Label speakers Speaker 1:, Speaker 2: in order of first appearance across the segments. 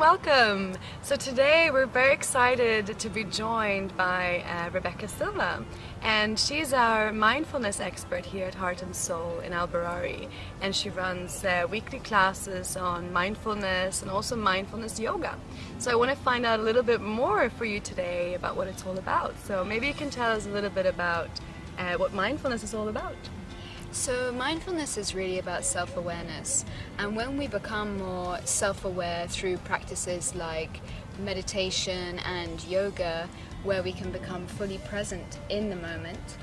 Speaker 1: welcome. So today we're very excited to be joined by Rebecca Silva, and she's our mindfulness expert here at Heart and Soul in Alberari, and she runs weekly classes on mindfulness and also mindfulness yoga. So I want to find out a little bit more for you today about what it's all about. So maybe you can tell us a little bit about what mindfulness is all about.
Speaker 2: So mindfulness is really about self-awareness, and when we become more self-aware through practices like meditation and yoga, where we can become fully present in the moment,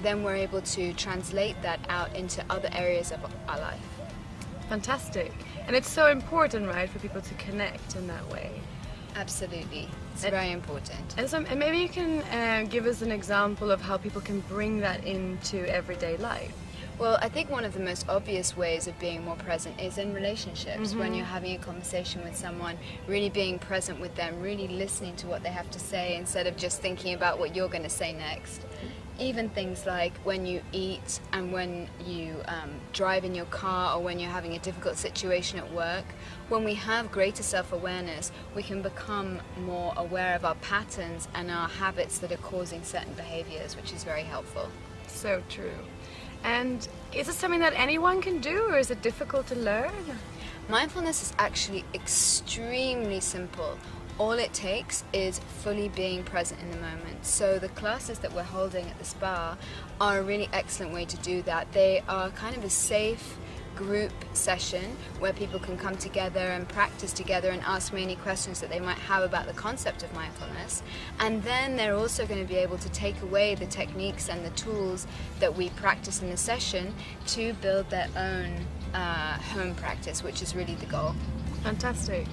Speaker 2: then we're able to translate that out into other areas of our life.
Speaker 1: Fantastic. And it's so important, right, for people to connect in that way.
Speaker 2: Absolutely. It's very important.
Speaker 1: And maybe you can give us an example of how people can bring that into everyday life.
Speaker 2: Well, I think one of the most obvious ways of being more present is in relationships. When you're having a conversation with someone, really being present with them, really listening to what they have to say instead of just thinking about what you're going to say next. Even things like when you eat and when you drive in your car, or when you're having a difficult situation at work, when we have greater self-awareness, we can become more aware of our patterns and our habits that are causing certain behaviors, which is very helpful.
Speaker 1: So true. And is it something that anyone can do, or is it difficult to learn?
Speaker 2: Mindfulness is actually extremely simple. All it takes is fully being present in the moment. So the classes that we're holding at the spa are a really excellent way to do that. They are kind of a safe group session where people can come together and practice together and ask me any questions that they might have about the concept of mindfulness. And then they're also going to be able to take away the techniques and the tools that we practice in the session to build their own home practice, which is really the goal.
Speaker 1: Fantastic.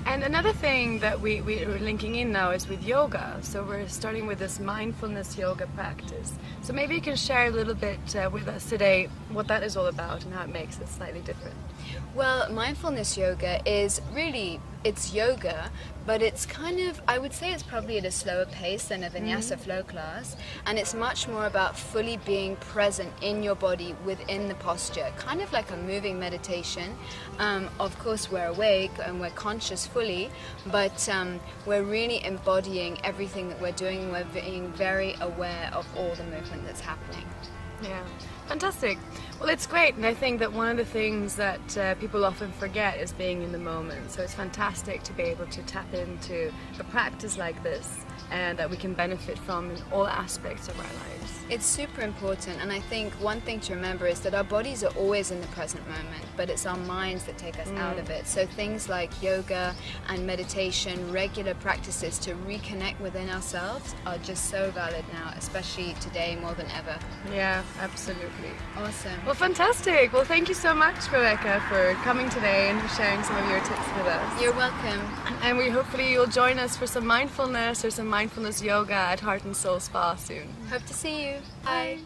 Speaker 1: And another thing that we're linking in now is with yoga. So we're starting with this mindfulness yoga practice. So maybe you can share a little bit with us today what that is all about and how it makes it slightly different.
Speaker 2: Well, mindfulness yoga is really, it's yoga, but it's kind of, I would say it's probably at a slower pace than a vinyasa flow class, and it's much more about fully being present in your body within the posture, kind of like a moving meditation. Of course we're awake and we're conscious fully, but we're really embodying everything that we're doing. We're being very aware of all the movement that's happening.
Speaker 1: Yeah, fantastic. Well, it's great, and I think that one of the things that people often forget is being in the moment. So it's fantastic to be able to tap into a practice like this and that we can benefit from in all aspects of our lives.
Speaker 2: It's super important, and I think one thing to remember is that our bodies are always in the present moment, but it's our minds that take us out of it. So things like yoga and meditation, regular practices to reconnect within ourselves are just so valid now, especially today more than ever.
Speaker 1: Yeah, absolutely.
Speaker 2: Awesome.
Speaker 1: Well, fantastic. Well, thank you so much, Rebecca, for coming today and for sharing some of your tips with us.
Speaker 2: You're welcome.
Speaker 1: And hopefully you'll join us for some mindfulness or some mindfulness yoga at Heart and Soul Spa soon.
Speaker 2: Hope to see you. Bye.